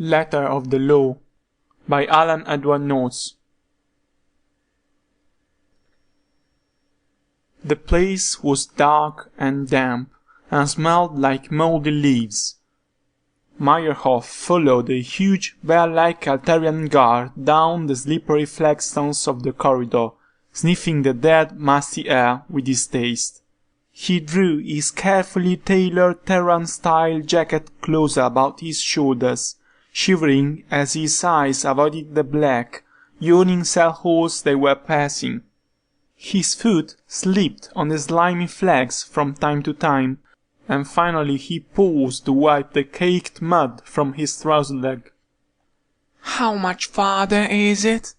Letter of the Law by Alan Edward Nourse. The place was dark and damp, and smelled like mouldy leaves. Meyerhoff followed a huge bear-like Altarian guard down the slippery flagstones of the corridor, sniffing the dead, musty air with distaste. He drew his carefully tailored Terran-style jacket closer about his shoulders, shivering as his eyes avoided the black, yawning cell holes they were passing. His foot slipped on the slimy flags from time to time, and finally he paused to wipe the caked mud from his trouser leg. "How much farther is it?"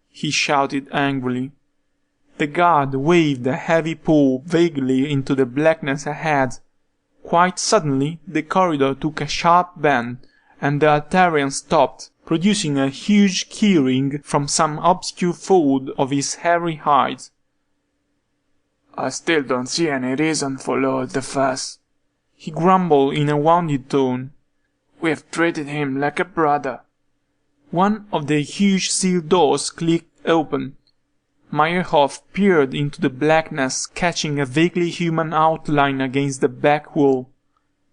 he shouted angrily. The guard waved a heavy paw vaguely into the blackness ahead. Quite suddenly the corridor took a sharp bend, and the Altarian stopped, producing a huge keyring from some obscure fold of his hairy hide. "I still don't see any reason for all the fuss," he grumbled in a wounded tone. "We've treated him like a brother." One of the huge steel doors clicked open. Meyerhoff peered into the blackness, catching a vaguely human outline against the back wall.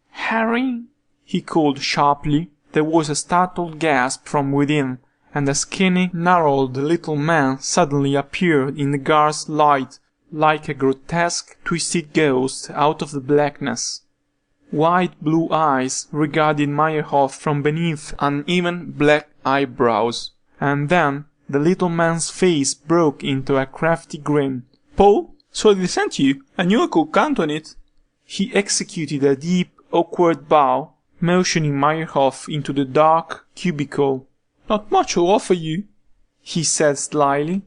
"Harry?" he called sharply. There was a startled gasp from within, and a skinny, gnarled little man suddenly appeared in the guard's light, like a grotesque, twisted ghost out of the blackness. Wide blue eyes regarded Meyerhoff from beneath uneven black eyebrows, and then the little man's face broke into a crafty grin. "Paul, so they sent you. I knew I could count on it." He executed a deep, awkward bow, motioning Meyerhoff into the dark cubicle. "Not much to offer you," he said slyly,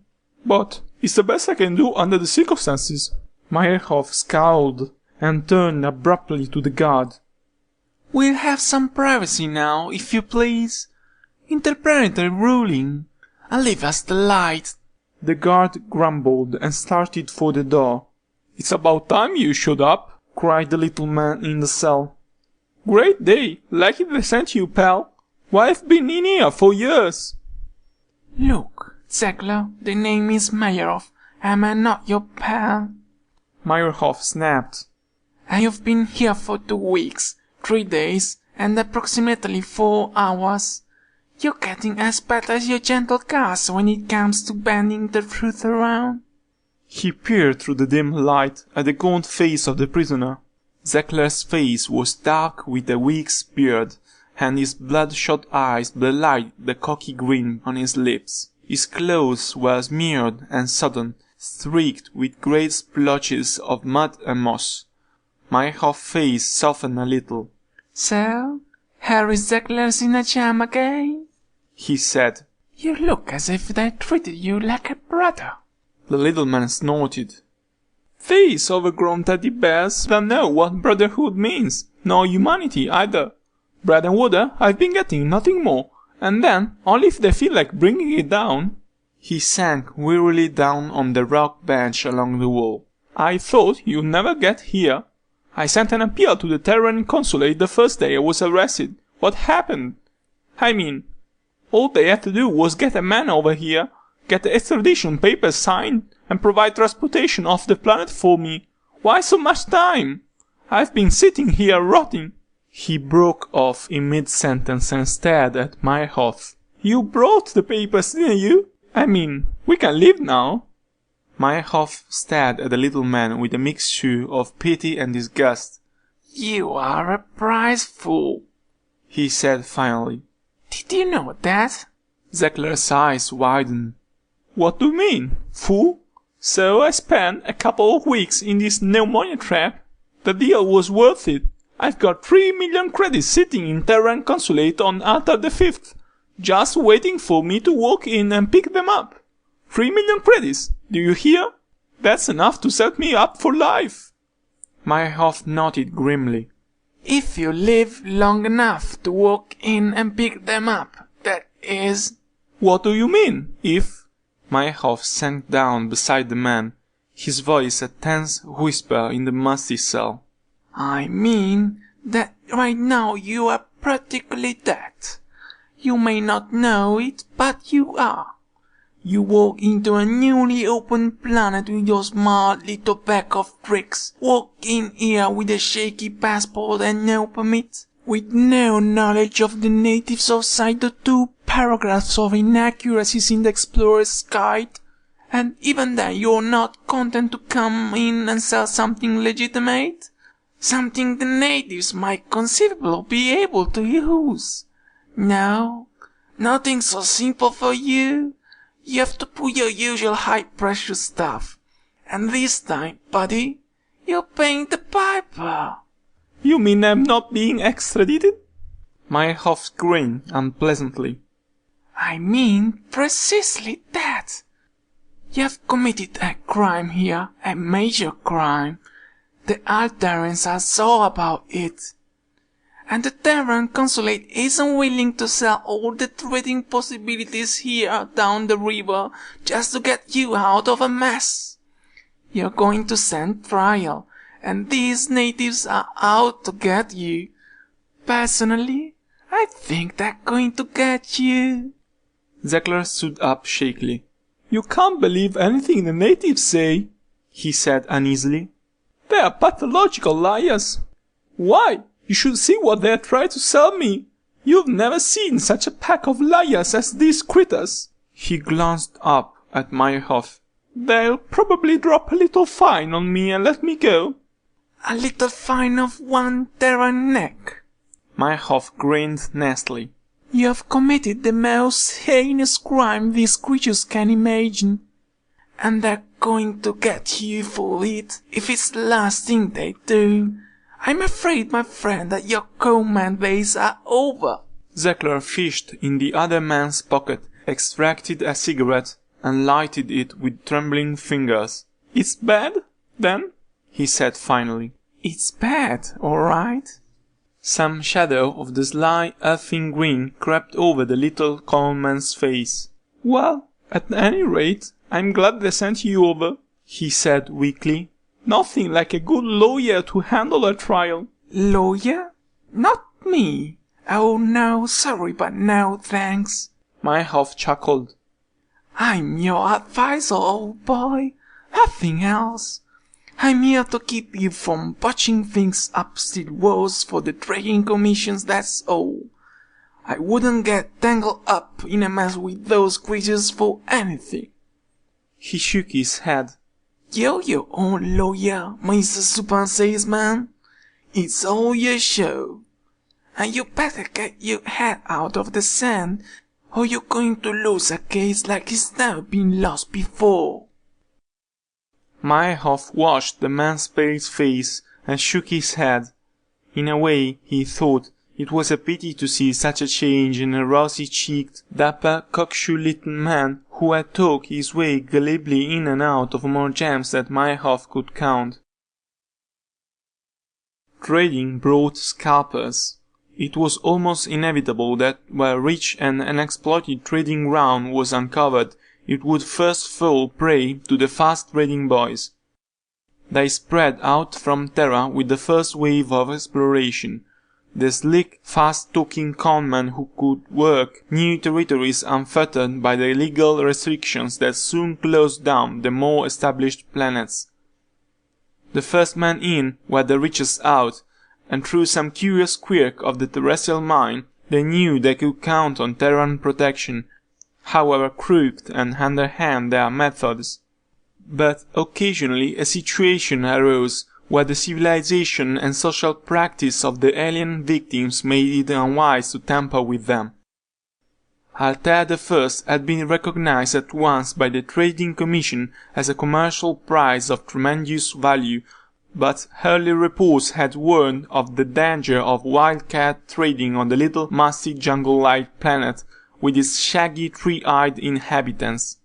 "but it's the best I can do under the circumstances." Meyerhoff scowled and turned abruptly to the guard. "We'll have some privacy now, if you please. Interplanetary ruling. And leave us the light." The guard grumbled and started for the door. "It's about time you showed up," cried the little man in the cell. "Great day. Lucky they sent you, pal. Why, I've been in here for years." "Look, Zegler, the name is Meyerhoff. Am I not your pal?" Meyerhoff snapped. "And you've been here for 2 weeks, 3 days, and approximately 4 hours. You're getting as bad as your gentle cast when it comes to bending the truth around." He peered through the dim light at the gaunt face of the prisoner. Zegler's face was dark with a week's beard, and his bloodshot eyes belied the cocky grin on his lips. His clothes were smeared and sodden, streaked with great splotches of mud and moss. Meyerhoff's face softened a little. "So, Harry Zegler's in a jam again?" he said. "You look as if they treated you like a brother." The little man snorted. "These overgrown teddy bears don't know what brotherhood means, nor humanity either. Bread and water I've been getting, nothing more, and then only if they feel like bringing it down." He sank wearily down on the rock bench along the wall. "I thought you'd never get here. I sent an appeal to the Terran consulate the first day I was arrested. What happened? I mean, all they had to do was get a man over here, get the extradition papers signed, and provide transportation off the planet for me. Why so much time? I've been sitting here rotting." He broke off in mid-sentence and stared at Meyerhoff. "You brought the papers, didn't you? I mean, we can leave now." Meyerhoff stared at the little man with a mixture of pity and disgust. "You are a prize fool," he said finally. "Did you know that?" Zegler's eyes widened. "What do you mean, fool? So I spent a couple of weeks in this pneumonia trap. The deal was worth it. I've got 3 million credits sitting in Terran consulate on Altar the 5th, just waiting for me to walk in and pick them up. 3 million credits, do you hear? That's enough to set me up for life." Meyerhoff nodded grimly. "If you live long enough to walk in and pick them up, that is." "What do you mean, if?" Meyerhoff sank down beside the man, his voice a tense whisper in the musty cell. "I mean that right now you are practically dead. You may not know it, but you are. You walk into a newly opened planet with your smart little bag of tricks. Walk in here with a shaky passport and no permit, with no knowledge of the natives outside the 2 paragraphs of inaccuracies in the Explorer's Guide. And even then you're not content to come in and sell something legitimate? Something the natives might conceivably be able to use? No, nothing so simple for you. You have to put your usual high-pressure stuff. And this time, buddy, you're paying the piper. You mean I'm not being extradited? Meyerhoff grinned unpleasantly. I mean precisely that. You have committed a crime here, a major crime. The Altarians are so about it. And the Terran Consulate isn't willing to sell all the trading possibilities here down the river just to get you out of a mess. You're going to stand trial, and these natives are out to get you. Personally, I think they're going to get you. Zekler stood up shakily. You can't believe anything the natives say, he said uneasily. They are pathological liars. Why? You should see what they try to sell me. You've never seen such a pack of liars as these critters. He glanced up at Meyerhoff. They'll probably drop a little fine on me and let me go. A little fine of 1 Terran neck. Meyerhoff grinned nastily. You have committed the most heinous crime these creatures can imagine. And they're going to get you for it if it's the last thing they do. I'm afraid, my friend, that your command days are over. Zekler fished in the other man's pocket, extracted a cigarette, and lighted it with trembling fingers. It's bad, then? He said finally. It's bad, all right. Some shadow of the sly, elfin grin crept over the little conman's face. Well, at any rate, I'm glad they sent you over, he said weakly. Nothing like a good lawyer to handle a trial. Lawyer? Not me. Oh no, sorry, but no thanks. Meyerhoff chuckled. I'm your advisor, old boy. Nothing else. I'm here to keep you from botching things up still worse for the trading commissions, that's all. I wouldn't get tangled up in a mess with those creatures for anything. He shook his head. You're your own lawyer, Mr. Super Salesman. It's all your show. And you better get your head out of the sand, or you're going to lose a case like it's never been lost before. Meyerhoff watched the man's pale face and shook his head. In a way, he thought, it was a pity to see such a change in a rosy-cheeked, dapper, cocksure little man who had talked his way glibly in and out of more gems than Meyerhoff could count. Trading brought scalpers. It was almost inevitable that where rich and unexploited trading ground was uncovered, it would first fall prey to the fast trading boys. They spread out from Terra with the first wave of exploration. The slick, fast-talking conmen who could work new territories unfettered by the legal restrictions that soon closed down the more established planets. The first men in were the richest out, and through some curious quirk of the terrestrial mind, they knew they could count on Terran protection, however crooked and underhand their methods. But occasionally a situation arose where the civilization and social practice of the alien victims made it unwise to tamper with them. Altair I had been recognized at once by the Trading Commission as a commercial prize of tremendous value, but early reports had warned of the danger of wildcat trading on the little musty jungle-like planet with its shaggy three-eyed inhabitants.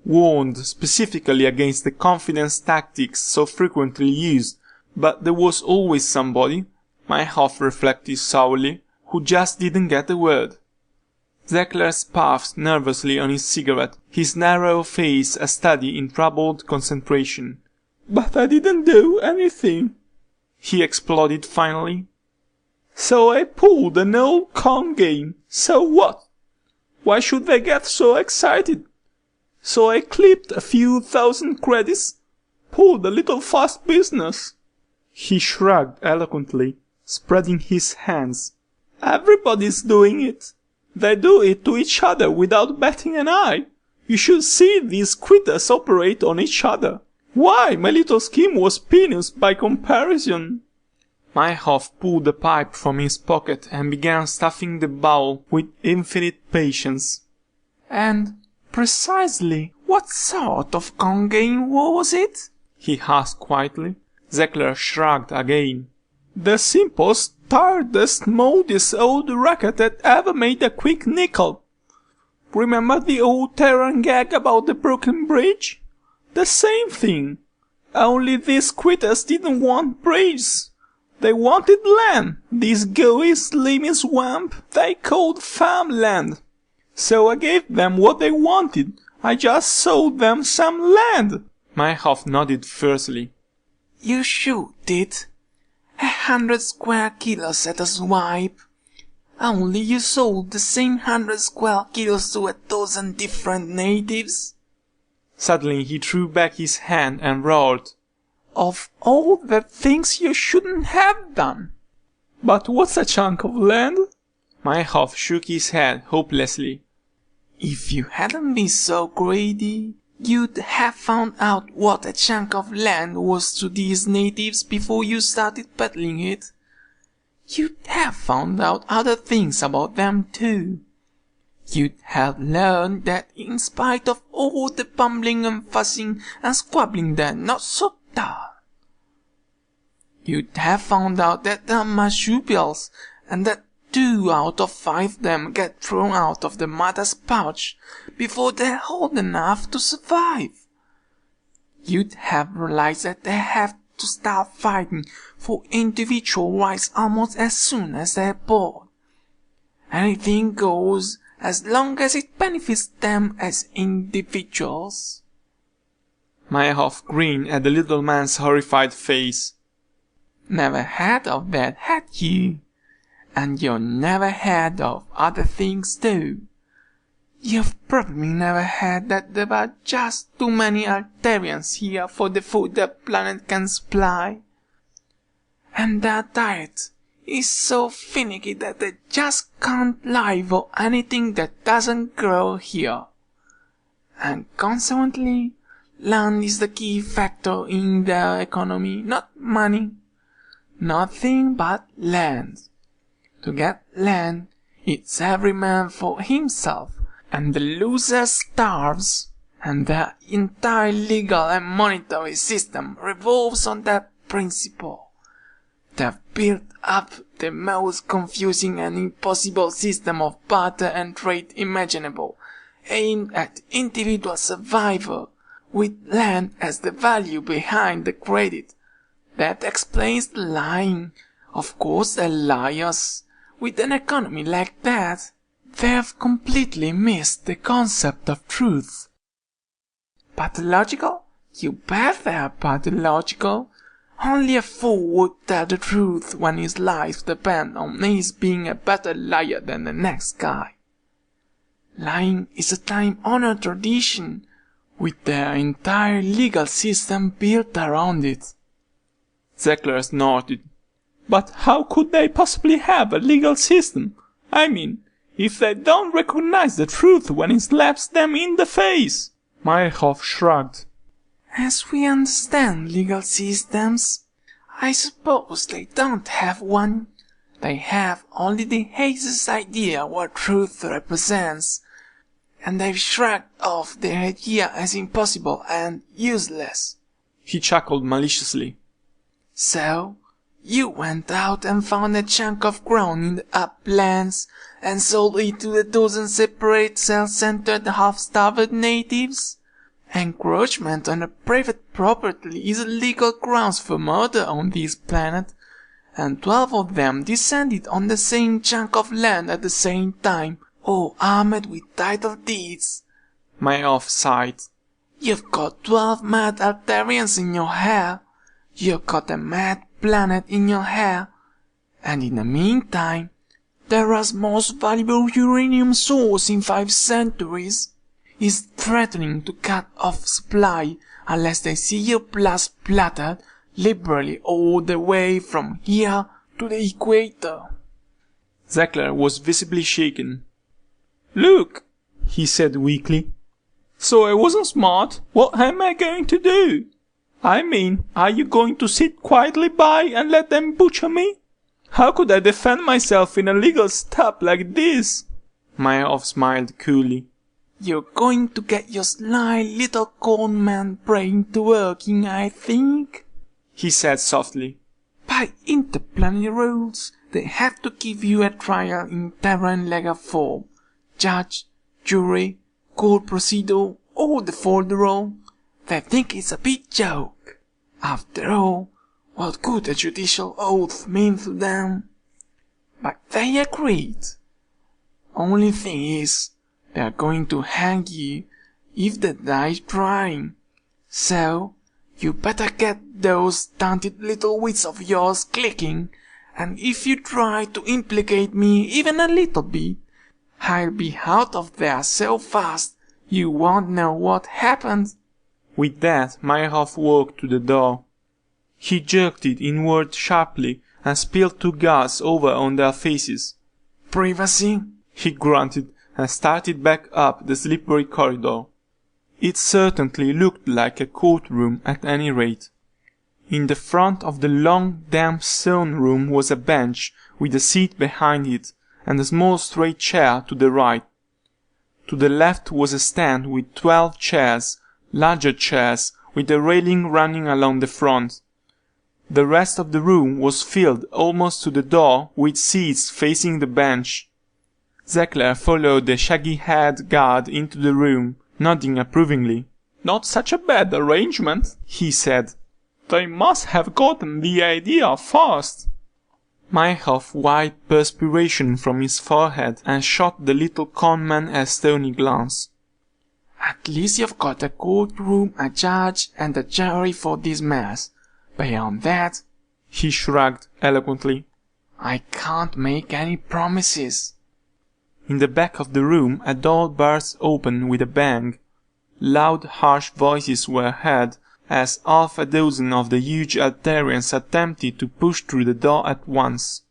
Warned specifically against the confidence tactics so frequently used, but there was always somebody, Meyerhoff reflected sourly, who just didn't get the word. Zekler puffed nervously on his cigarette, his narrow face a study in troubled concentration. But I didn't do anything, he exploded finally. So I pulled an old con game. So what? Why should they get so excited? So I clipped a few thousand credits, pulled a little fast business. He shrugged eloquently, spreading his hands. Everybody's doing it. They do it to each other without batting an eye. You should see these quitters operate on each other. Why, my little scheme was peanuts by comparison. Meyerhoff pulled a pipe from his pocket and began stuffing the bowl with infinite patience. And precisely what sort of con game was it? He asked quietly. Zekler shrugged again. The simplest, tiredest, moldiest old racket that ever made a quick nickel. Remember the old Terran gag about the broken bridge? The same thing. Only these quitters didn't want bridges. They wanted land, this gooey, slimy swamp they called farmland. So I gave them what they wanted. I just sold them some land. Meyerhoff nodded fiercely. You sure did. 100 square kilos at a swipe. Only you sold the same 100 square kilos to 12 different natives. Suddenly he threw back his hand and roared. Of all the things you shouldn't have done. But what's a chunk of land? Meyerhoff shook his head hopelessly. If you hadn't been so greedy, you'd have found out what a chunk of land was to these natives before you started peddling it. You'd have found out other things about them too. You'd have learned that in spite of all the bumbling and fussing and squabbling they're not so dull. You'd have found out that they're marsupials, and that 2 out of 5 of them get thrown out of the mother's pouch before they're old enough to survive. You'd have realized that they have to start fighting for individual rights almost as soon as they're born. Anything goes as long as it benefits them as individuals. Meyerhoff grinned at the little man's horrified face. Never heard of that, had you? And you never heard of other things too. You've probably never heard that there are just too many Altarians here for the food the planet can supply. And their diet is so finicky that they just can't live on anything that doesn't grow here. And consequently, land is the key factor in their economy, not money. Nothing but land. To get land, it's every man for himself, and the loser starves, and their entire legal and monetary system revolves on that principle. They've built up the most confusing and impossible system of barter and trade imaginable, aimed at individual survival, with land as the value behind the credit. That explains the lying. Of course they're liars. With an economy like that, they've completely missed the concept of truth. Pathological? You bet they're pathological. Only a fool would tell the truth when his life depends on his being a better liar than the next guy. Lying is a time-honored tradition, with their entire legal system built around it. Zekler snorted. But how could they possibly have a legal system? I mean, if they don't recognize the truth when it slaps them in the face? Meyerhoff shrugged. As we understand legal systems, I suppose they don't have one. They have only the haziest idea what truth represents, and they've shrugged off the idea as impossible and useless. He chuckled maliciously. So, you went out and found a chunk of ground in the uplands and sold it to the 12 separate self-centered half-starved natives? Encroachment on a private property is legal grounds for murder on this planet, and 12 of them descended on the same chunk of land at the same time, all armed with title deeds. Meyerhoff sighed. You've got 12 mad Altarians in your hair. You've got a mad planet in your hair. And in the meantime, Terra's most valuable uranium source in 5 centuries is threatening to cut off supply unless they see your blood splattered liberally all the way from here to the equator. Zekler was visibly shaken. "Look," he said weakly. "So I wasn't smart. What am I going to do? I mean, are you going to sit quietly by and let them butcher me? How could I defend myself in a legal step like this?" Meyerhoff smiled coolly. "You're going to get your sly little corn man brain to working, I think," he said softly. "By interplanetary rules, they have to give you a trial in Terran legal form. Judge, jury, court procedure, all the folderol. They think it's a big joke. After all, what could a judicial oath mean to them? But they agreed. Only thing is, they are going to hang you if they die trying. So, you better get those stunted little wits of yours clicking, and if you try to implicate me even a little bit, I'll be out of there so fast you won't know what happened." With that, Meyerhoff walked to the door. He jerked it inward sharply and spilled 2 guards over on their faces. "Privacy," he grunted and started back up the slippery corridor. It certainly looked like a courtroom at any rate. In the front of the long, damp stone room was a bench with a seat behind it and a small straight chair to the right. To the left was a stand with 12 chairs, larger chairs with a railing running along the front. The rest of the room was filled almost to the door with seats facing the bench. Zekler followed the shaggy-haired guard into the room, nodding approvingly. "Not such a bad arrangement," he said. "They must have gotten the idea fast." Meyerhoff wiped perspiration from his forehead and shot the little conman a stony glance. "At least you've got a courtroom, a judge, and a jury for this mess. Beyond that," he shrugged eloquently, "I can't make any promises." In the back of the room a door burst open with a bang. Loud, harsh voices were heard as half a dozen of the huge Altarians attempted to push through the door at once.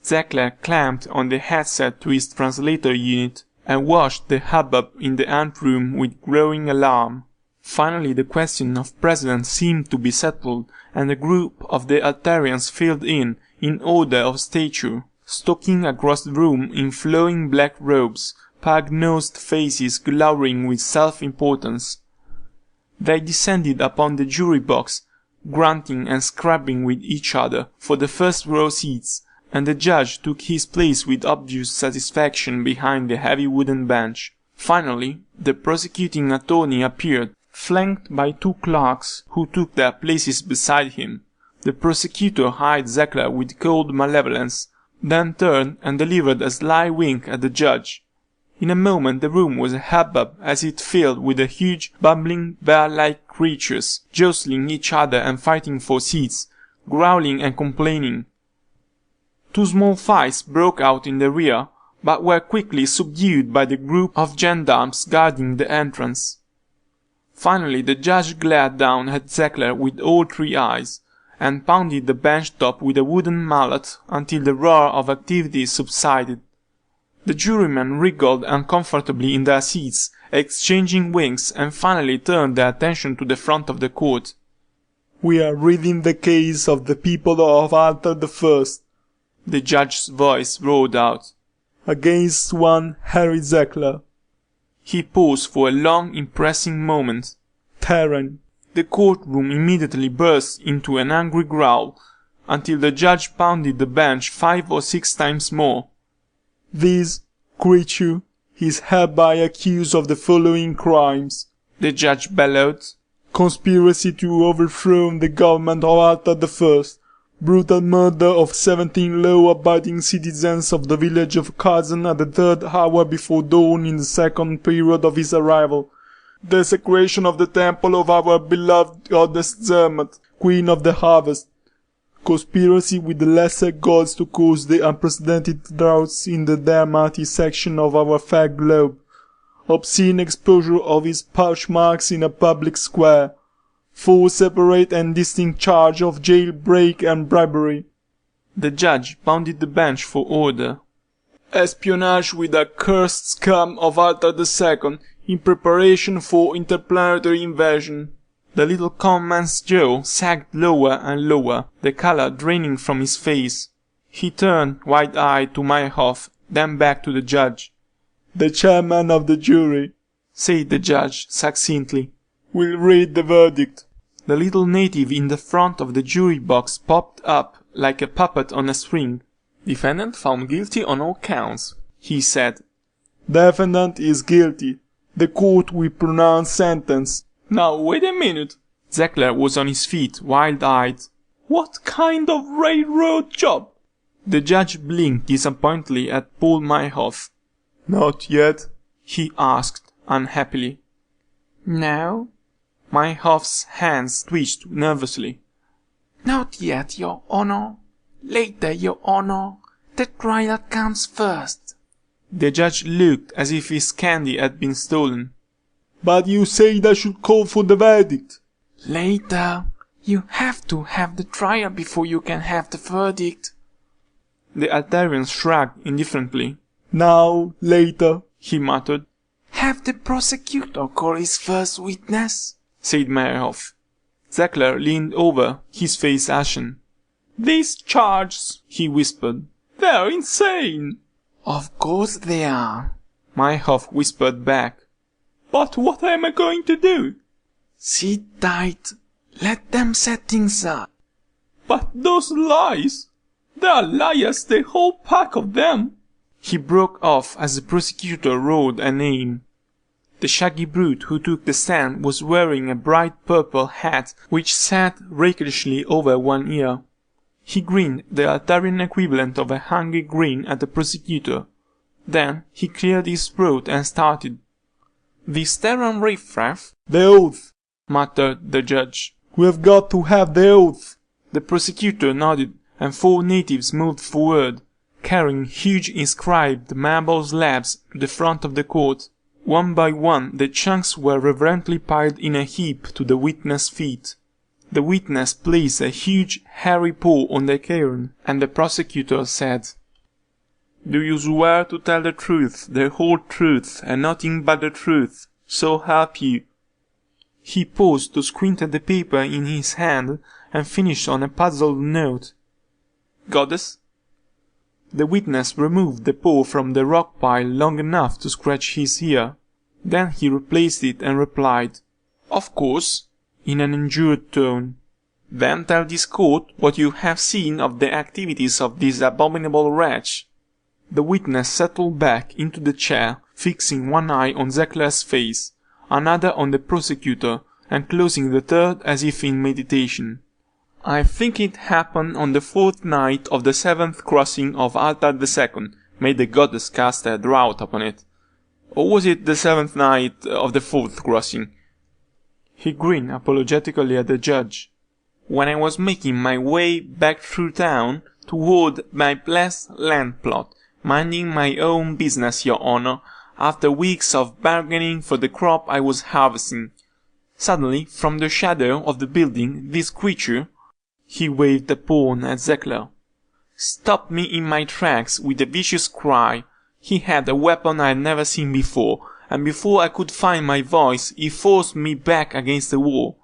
Zekler clamped on the headset to his translator unit and watched the hubbub in the anteroom with growing alarm. Finally the question of precedence seemed to be settled, and a group of the Altarians filed in order of stature, stalking across the room in flowing black robes, pug-nosed faces glowering with self-importance. They descended upon the jury box, grunting and scrapping with each other for the first row seats, and the judge took his place with obvious satisfaction behind the heavy wooden bench. Finally, the prosecuting attorney appeared, flanked by 2 clerks who took their places beside him. The prosecutor eyed Zekler with cold malevolence, then turned and delivered a sly wink at the judge. In a moment the room was a hubbub as it filled with the huge, bumbling, bear-like creatures, jostling each other and fighting for seats, growling and complaining. 2 small fights broke out in the rear, but were quickly subdued by the group of gendarmes guarding the entrance. Finally the judge glared down at Zekler with all 3 eyes, and pounded the bench top with a wooden mallet until the roar of activity subsided. The jurymen wriggled uncomfortably in their seats, exchanging winks, and finally turned their attention to the front of the court. "We are reading the case of the people of Alta the First," the judge's voice roared out, "against one Harry Zekler, He paused for a long, impressing moment. Terran." The courtroom immediately burst into an angry growl, until the judge pounded the bench 5 or 6 times more. "This creature is hereby accused of the following crimes," the judge bellowed. "conspiracy to overthrow the government of Alta the First, brutal murder of 17 law-abiding citizens of the village of Kazan at the 3rd hour before dawn in the 2nd period of his arrival, desecration of the temple of our beloved goddess Zermatt, Queen of the Harvest, conspiracy with the lesser gods to cause the unprecedented droughts in the Dermati section of our fair globe, obscene exposure of his pouch marks in a public square, 4 separate and distinct charge of jailbreak and bribery. The judge pounded the bench for order. Espionage with a cursed scum of Altar II in preparation for interplanetary invasion. The little calm man's jaw sagged lower and lower, the color draining from his face. He turned wide-eyed to Meyerhoff, then back to the judge. The chairman of the jury, said the judge succinctly, will read the verdict. The little native in the front of the jury box popped up like a puppet on a string. Defendant found guilty on all counts, he said. Defendant is guilty. The court will pronounce sentence. Now wait a minute. Zeckler was on his feet, wild-eyed. What kind of railroad job? The judge blinked disappointedly at Paul Meyerhoff. Not yet, he asked unhappily. No? Meyerhoff's hands twitched nervously. Not yet, Your Honor. Later, Your Honor. The trial comes first. The judge looked as if his candy had been stolen. But you said I should call for the verdict. Later. You have to have the trial before you can have the verdict. The Altarian shrugged indifferently. Now, later, he muttered. Have the prosecutor call his first witness, said Meyerhoff. Zeckler leaned over, his face ashen. These charges, he whispered. They're insane. Of course they are, Meyerhoff whispered back. But what am I going to do? Sit tight. Let them set things up. But those lies! They are liars, the whole pack of them! He broke off as the prosecutor roared a name. The shaggy brute who took the stand was wearing a bright purple hat which sat rakishly over one ear. He grinned the Altarian equivalent of a hungry grin at the prosecutor. Then he cleared his throat and started. "This Terran riffraff?" The oath, muttered the judge. We have got to have the oath. The prosecutor nodded, and 4 natives moved forward, carrying huge inscribed marble slabs to the front of the court. One by one the chunks were reverently piled in a heap to the witness' feet. The witness placed a huge hairy paw on the cairn, and the prosecutor said, "Do you swear to tell the truth, the whole truth, and nothing but the truth, so help you?" He paused to squint at the paper in his hand, and finished on a puzzled note. "Goddess?" The witness removed the paw from the rock pile long enough to scratch his ear. Then he replaced it and replied, "Of course," in an injured tone. "Then tell this court what you have seen of the activities of this abominable wretch." The witness settled back into the chair, fixing one eye on Zeckler's face, another on the prosecutor, and closing the third as if in meditation. "I think it happened on the 4th night of the 7th crossing of Altar II. May the goddess cast a drought upon it. Or was it the 7th night of the 4th crossing?" He grinned apologetically at the judge. "When I was making my way back through town toward my blessed land plot, minding my own business, Your Honor, after weeks of bargaining for the crop I was harvesting. Suddenly, from the shadow of the building, this creature," he waved a paw at Zeckler, "stopped me in my tracks with a vicious cry. He had a weapon I had never seen before, and before I could find my voice, he forced me back against the wall.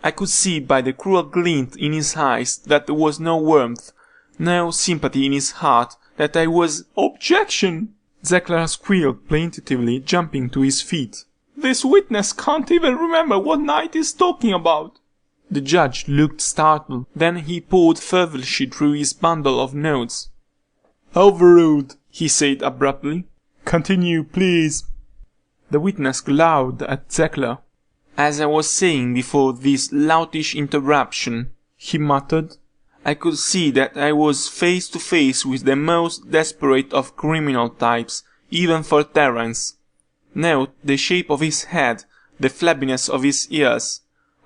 I could see by the cruel glint in his eyes that there was no warmth, no sympathy in his heart, that I was—" "Objection!" Zeckler squealed plaintively, jumping to his feet. "This witness can't even remember what night he's talking about." The judge looked startled. Then he poured feverishly through his bundle of notes. "Overruled," he said abruptly. "Continue, please." The witness glowered at Zeckler. "As I was saying before this loutish interruption," he muttered, "I could see that I was face to face with the most desperate of criminal types, even for Terrans. Note the shape of his head, the flabbiness of his ears.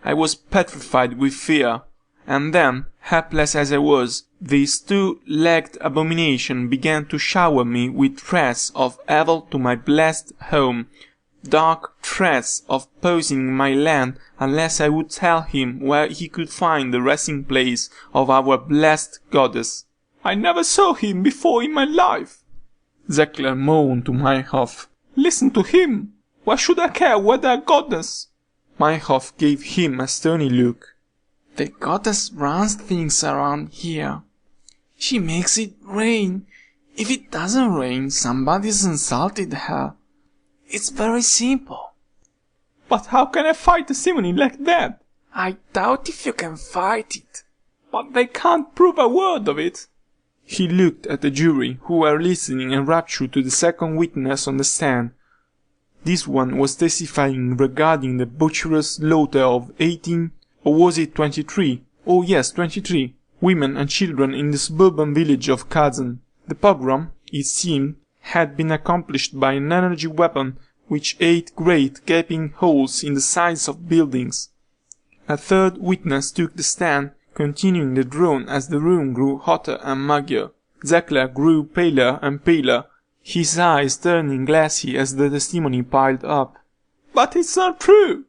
I was petrified with fear. and then, helpless as I was, this two-legged abomination began to shower me with threats of evil to my blessed home, dark threats of poisoning my land unless I would tell him where he could find the resting place of our blessed goddess. I never saw him before in my life, Zekler moaned to Meyerhoff. Listen to him. Why should I care whether a goddess? Meyerhoff gave him a stony look. The goddess runs things around here. She makes it rain. If it doesn't rain, somebody's insulted her. It's very simple. But how can I fight a simony like that? I doubt if you can fight it. But they can't prove a word of it. He looked at the jury, who were listening enraptured to the second witness on the stand. This one was testifying regarding the butcherous slaughter of 18, or was it 23? Oh yes, 23 women and children in the suburban village of Kazan. The pogrom, it seemed, had been accomplished by an energy weapon which ate great gaping holes in the sides of buildings. A third witness took the stand, continuing the drone as the room grew hotter and muggier. Zekler grew paler and paler, his eyes turning glassy as the testimony piled up. But it's not true,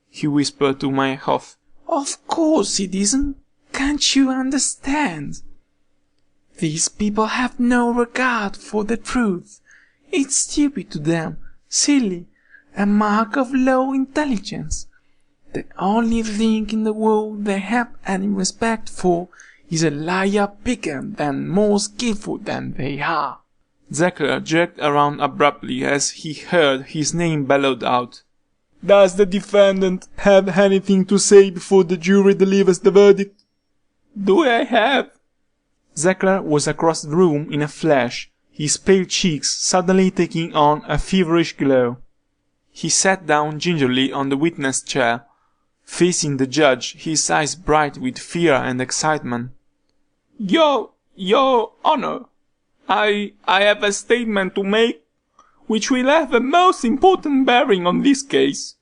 he whispered to Meyerhoff. Of course it isn't. Can't you understand? These people have no regard for the truth. It's stupid to them, silly, a mark of low intelligence. The only thing in the world they have any respect for is a liar bigger and more skillful than they are. Zekler jerked around abruptly as he heard his name bellowed out. Does the defendant have anything to say before the jury delivers the verdict? Do I have? Zekler was across the room in a flash, his pale cheeks suddenly taking on a feverish glow. He sat down gingerly on the witness chair, facing the judge, his eyes bright with fear and excitement. Your Honor, I have a statement to make, which will have a most important bearing on this case.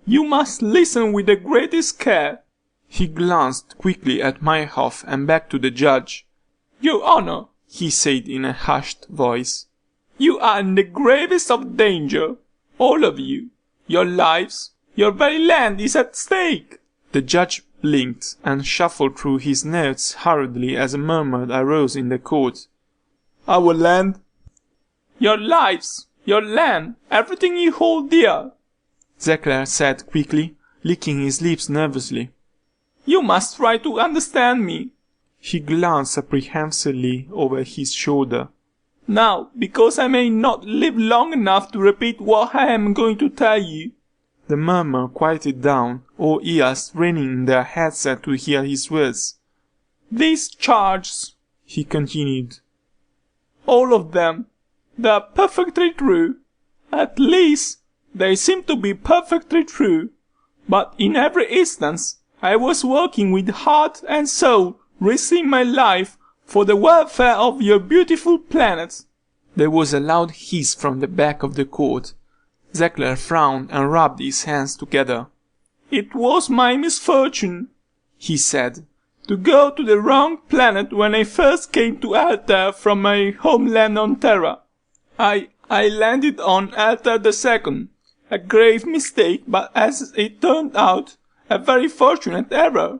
You must listen with the greatest care. He glanced quickly at Meyerhoff and back to the judge. Your Honor, he said in a hushed voice, you are in the gravest of danger, all of you. Your lives, your very land is at stake. The judge blinked and shuffled through his notes hurriedly as a murmur arose in the court. Our land? Your lives, your land, everything you hold dear, Zekler said quickly, licking his lips nervously. You must try to understand me. He glanced apprehensively over his shoulder. Now, because I may not live long enough to repeat what I am going to tell you. The murmur quieted down, all ears straining in their headsets to hear his words. These charges, he continued, all of them, they are perfectly true. At least, they seem to be perfectly true. But in every instance, I was working with heart and soul, risking my life for the welfare of your beautiful planet. There was a loud hiss from the back of the court. Zekler frowned and rubbed his hands together. It was my misfortune, he said, to go to the wrong planet when I first came to Altair from my homeland on Terra. I landed on Altair II, a grave mistake, but as it turned out, a very fortunate error.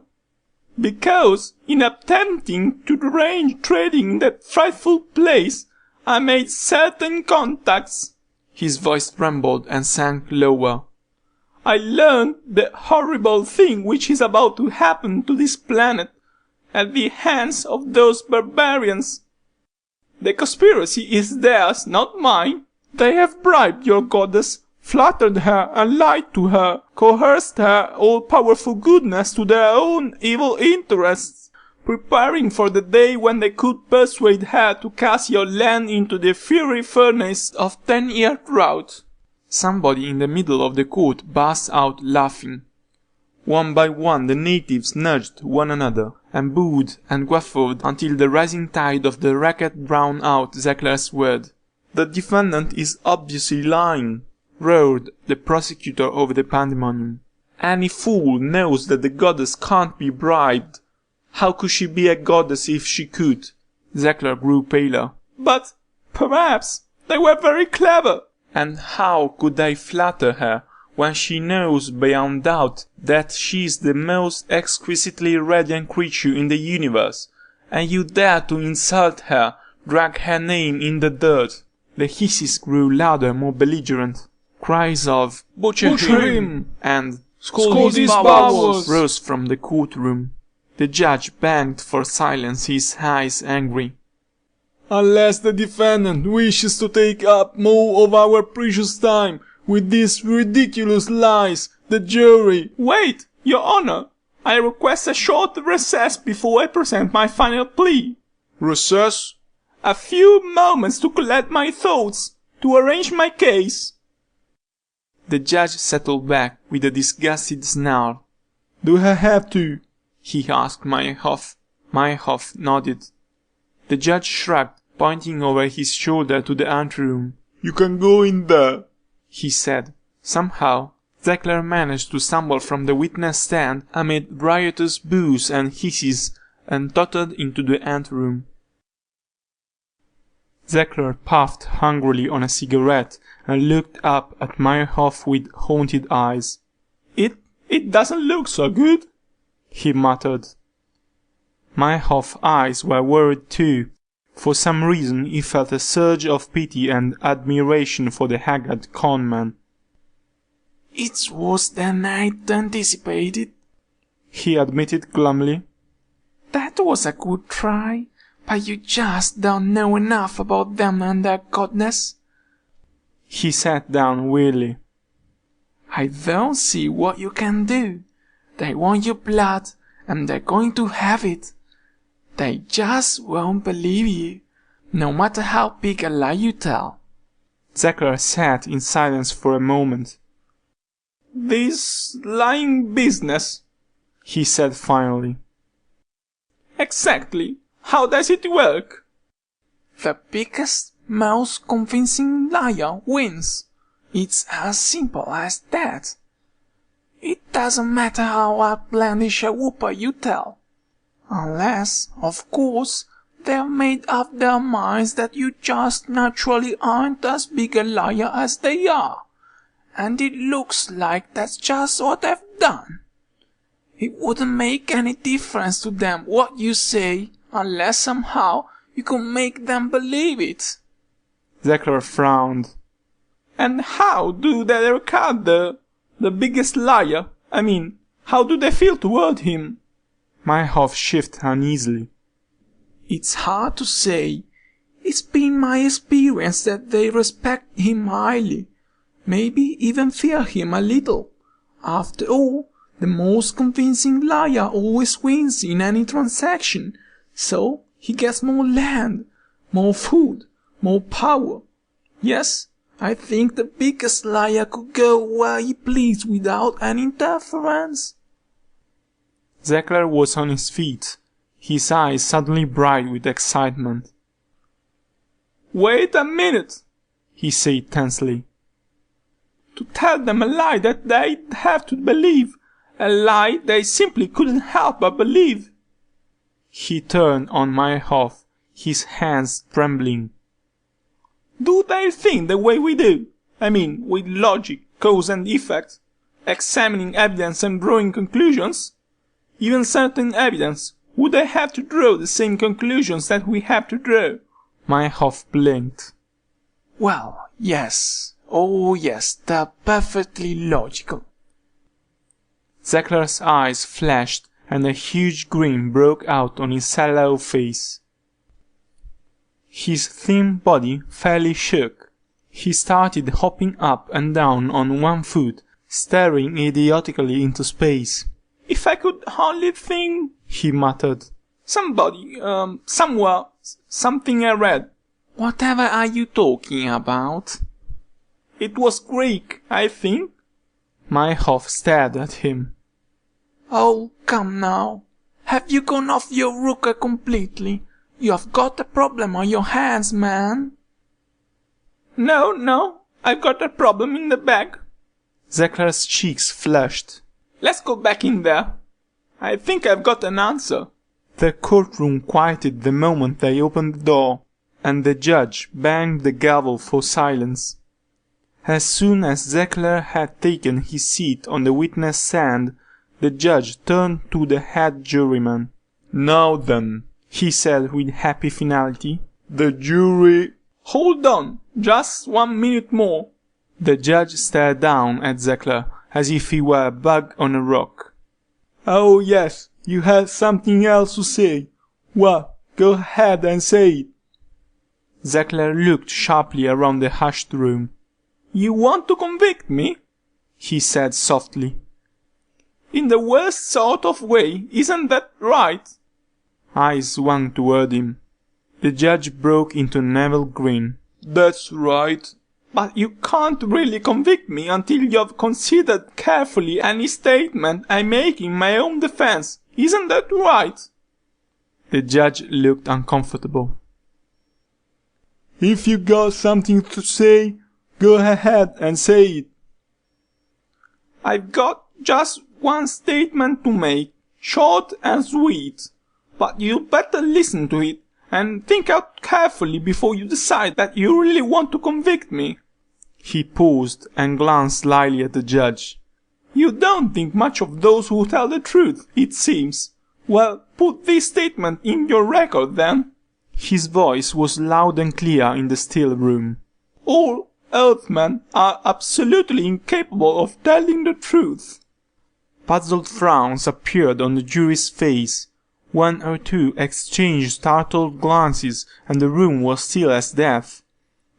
Because, in attempting to arrange trading in that frightful place, I made certain contacts. His voice trembled and sank lower. I learned the horrible thing which is about to happen to this planet at the hands of those barbarians. The conspiracy is theirs, not mine. They have bribed your goddess, flattered her and lied to her, coerced her all-powerful goodness to their own evil interests, preparing for the day when they could persuade her to cast your land into the fiery furnace of 10-year drought. Somebody in the middle of the court burst out laughing. One by one the natives nudged one another, and booed and guffawed until the rising tide of the racket drowned out Zekler's word. The defendant is obviously lying, roared the prosecutor over the pandemonium. Any fool knows that the goddess can't be bribed. How could she be a goddess if she could? Zekler grew paler. But perhaps they were very clever. And how could they flatter her when she knows beyond doubt that she is the most exquisitely radiant creature in the universe, and you dare to insult her, drag her name in the dirt? The hisses grew louder, more belligerent. Cries of "Butcher him!" and "Scold his bowels!" rose from the courtroom. The judge begged for silence, his eyes angry. Unless the defendant wishes to take up more of our precious time with these ridiculous lies, the jury... Wait, Your Honor! I request a short recess before I present my final plea. Recess? A few moments to collect my thoughts, to arrange my case. The judge settled back with a disgusted snarl. Do I have to? He asked Meyerhoff. Meyerhoff nodded. The judge shrugged, pointing over his shoulder to the anteroom. You can go in there, he said. Somehow, Zekler managed to stumble from the witness stand amid riotous boos and hisses and tottered into the anteroom. Zekler puffed hungrily on a cigarette and looked up at Meyerhoff with haunted eyes. It doesn't look so good, he muttered. Meyerhoff's eyes were worried too. For some reason he felt a surge of pity and admiration for the haggard conman. It's worse than I'd anticipated, he admitted glumly. That was a good try, but you just don't know enough about them and their goddess. He sat down wearily. I don't see what you can do. They want your blood, and they're going to have it. They just won't believe you, no matter how big a lie you tell. Zekler sat in silence for a moment. This lying business, he said finally. Exactly. How does it work? The biggest, most convincing liar wins. It's as simple as that. It doesn't matter how outlandish a whooper you tell. Unless, of course, they've made up their minds that you just naturally aren't as big a liar as they are. And it looks like that's just what they've done. It wouldn't make any difference to them what you say, unless somehow you could make them believe it. Zekler frowned. And how do they regard the biggest liar? I mean, how do they feel toward him? Meyerhoff shifted uneasily. It's hard to say. It's been my experience that they respect him highly. Maybe even fear him a little. After all, the most convincing liar always wins in any transaction, so he gets more land, more food, more power. Yes, I think the biggest liar could go where he pleased without any interference. Zekler was on his feet, his eyes suddenly bright with excitement. Wait a minute, he said tensely. To tell them a lie that they'd have to believe, a lie they simply couldn't help but believe. He turned on Meyerhoff, his hands trembling. Do they think the way we do? I mean, with logic, cause and effect, examining evidence and drawing conclusions? Even certain evidence, would they have to draw the same conclusions that we have to draw? Meyerhoff blinked. Well, yes. Oh yes, they're perfectly logical. Zekler's eyes flashed and a huge grin broke out on his sallow face. His thin body fairly shook. He started hopping up and down on one foot, staring idiotically into space. If I could only think, he muttered. Somebody, somewhere, something I read. Whatever are you talking about? It was Greek, I think. Meyerhoff stared at him. Oh, come now. Have you gone off your rocker completely? You have got a problem on your hands, man. No, I've got a problem in the bag. Zekler's cheeks flushed. Let's go back in there. I think I've got an answer. The courtroom quieted the moment they opened the door, and the judge banged the gavel for silence. As soon as Zechler had taken his seat on the witness stand, the judge turned to the head juryman. "Now then," he said with happy finality, "the jury—" "Hold on, just 1 minute more." The judge stared down at Zechler as if he were a bug on a rock. "Oh yes, you had something else to say. Well, go ahead and say it." Zechler looked sharply around the hushed room. "You want to convict me?" he said softly. "In the worst sort of way, isn't that right?" Eyes swung toward him. The judge broke into a nevil grin. "That's right. But you can't really convict me until you've considered carefully any statement I make in my own defense. Isn't that right?" The judge looked uncomfortable. "If you got something to say, go ahead and say it." "I've got just one statement to make, short and sweet. But you better listen to it and think out carefully before you decide that you really want to convict me." He paused and glanced slyly at the judge. "You don't think much of those who tell the truth, it seems. Well, put this statement in your record, then." His voice was loud and clear in the still room. "All Earthmen are absolutely incapable of telling the truth." Puzzled frowns appeared on the jury's face. 1 or 2 exchanged startled glances, and the room was still as death.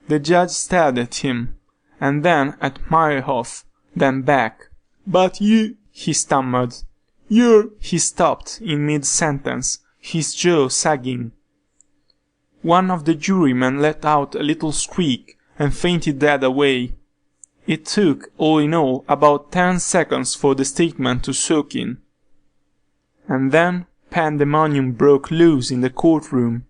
The judge stared at him, and then at Meyerhoff, then back. "But you—" he stammered. "You're—" He stopped in mid-sentence, his jaw sagging. One of the jurymen let out a little squeak and fainted dead away. It took, all in all, about 10 seconds for the statement to soak in. And then pandemonium broke loose in the courtroom.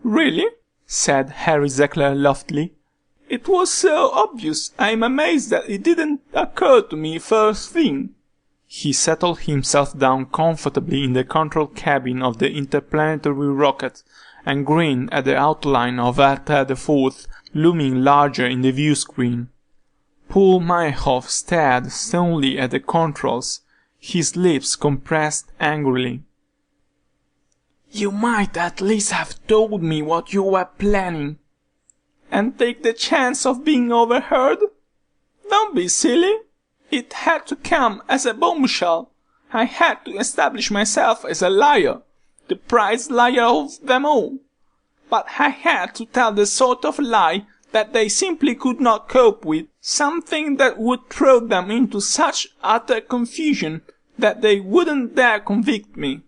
"Really?" said Harry Zechler loftily. "It was so obvious, I'm amazed that it didn't occur to me first thing." He settled himself down comfortably in the control cabin of the interplanetary rocket and grinned at the outline of Altair IV looming larger in the view screen. Paul Meyerhoff stared stonily at the controls, his lips compressed angrily. "You might at least have told me what you were planning." "And take the chance of being overheard? Don't be silly. It had to come as a bombshell. I had to establish myself as a liar, the prize liar of them all. But I had to tell the sort of lie that they simply could not cope with, something that would throw them into such utter confusion that they wouldn't dare convict me."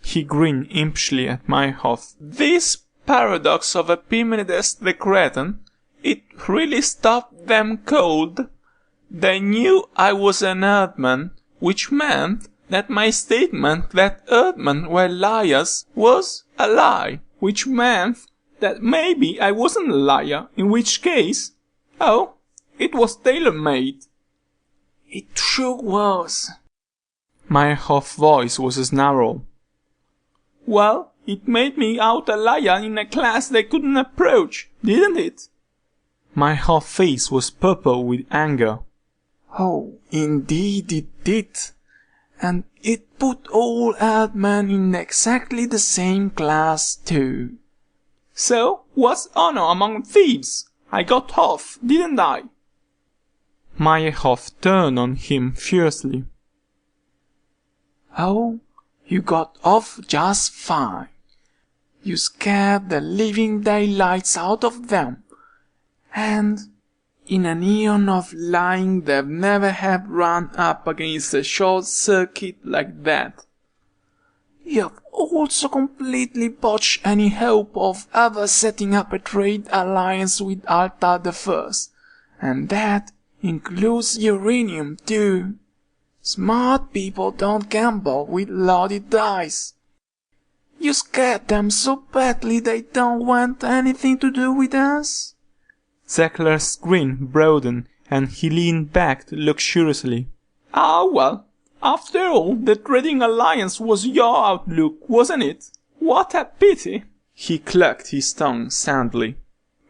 He grinned impishly at Meyerhoff. "This paradox of Epimenides the Cretan, it really stopped them cold. They knew I was an Earthman, which meant that my statement that Earthmen were liars was a lie, which meant that maybe I wasn't a liar, in which case, oh, it was tailor-made." "It sure was." Meyerhoff's voice was a snarl. "Well, it made me out a liar in a class they couldn't approach, didn't it?" Meyerhoff's face was purple with anger. "Oh, indeed it did. And it put all Earthmen in exactly the same class, too." "So, what's honor among thieves? I got off, didn't I?" Meyerhoff turned on him fiercely. "Oh, you got off just fine. You scared the living daylights out of them. And in an eon of lying they've never have run up against a short circuit like that. You've also completely botched any hope of ever setting up a trade alliance with Altair I, and that includes uranium too. Smart people don't gamble with loaded dice. You scared them so badly they don't want anything to do with us?" Zechler's grin broadened, and he leaned back luxuriously. "Ah, well, After all, the trading alliance was your outlook, wasn't it? What a pity. He clucked his tongue soundly.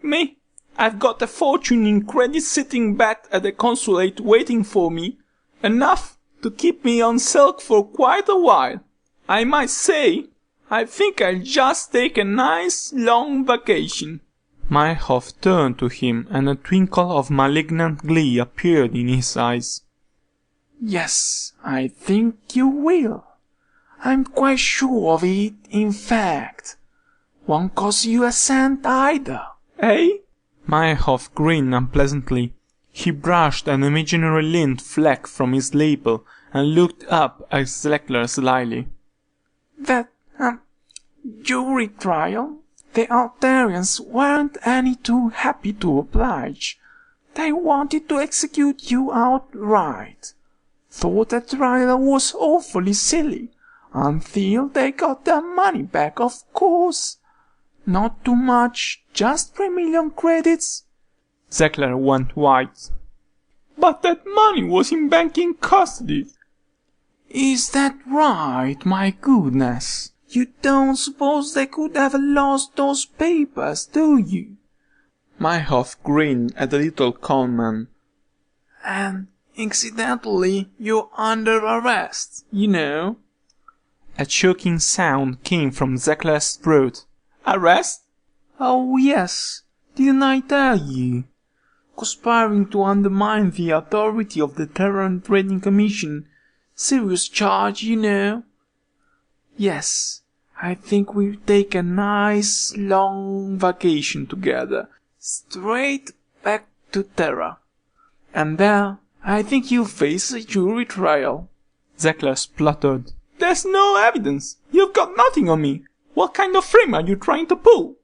Me? I've got a fortune in credit sitting back at the consulate waiting for me. Enough to keep me on silk for quite a while. I might say, I think I'll just take a nice long vacation. Meyerhoff turned to him, and a twinkle of malignant glee appeared in his eyes. Yes, I think you will. I'm quite sure of it, in fact. Won't cost you a cent either. Eh? Meyerhoff grinned unpleasantly. He brushed an imaginary lint fleck from his lapel and looked up at Zechler slyly. That, jury trial? The Altarians weren't any too happy to oblige. They wanted to execute you outright. Thought the trial was awfully silly, until they got their money back, of course. Not too much, just 3 million credits. Zechler went white. But that money was in banking custody. Is that right? My goodness. You don't suppose they could have lost those papers, do you? Meyerhoff grinned at the little conman. And, incidentally, you're under arrest, you know. A choking sound came from Zechler's throat. Arrest? Oh, yes. Didn't I tell you? Conspiring to undermine the authority of the Terran Trading Commission. Serious charge, you know. Yes, I think we'll take a nice long vacation together. Straight back to Terra. And there, I think you'll face a jury trial. Zechler spluttered. There's no evidence. You've got nothing on me. What kind of frame are you trying to pull?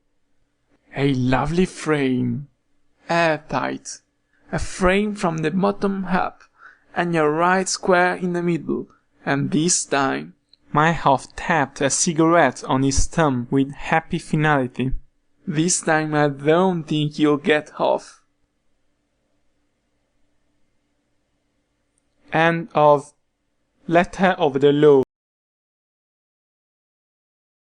A lovely frame. Airtight. A frame from the bottom up, and you're right square in the middle. And this time... Meyerhoff tapped a cigarette on his thumb with happy finality. This time I don't think you'll get off. End of Letter of the Law.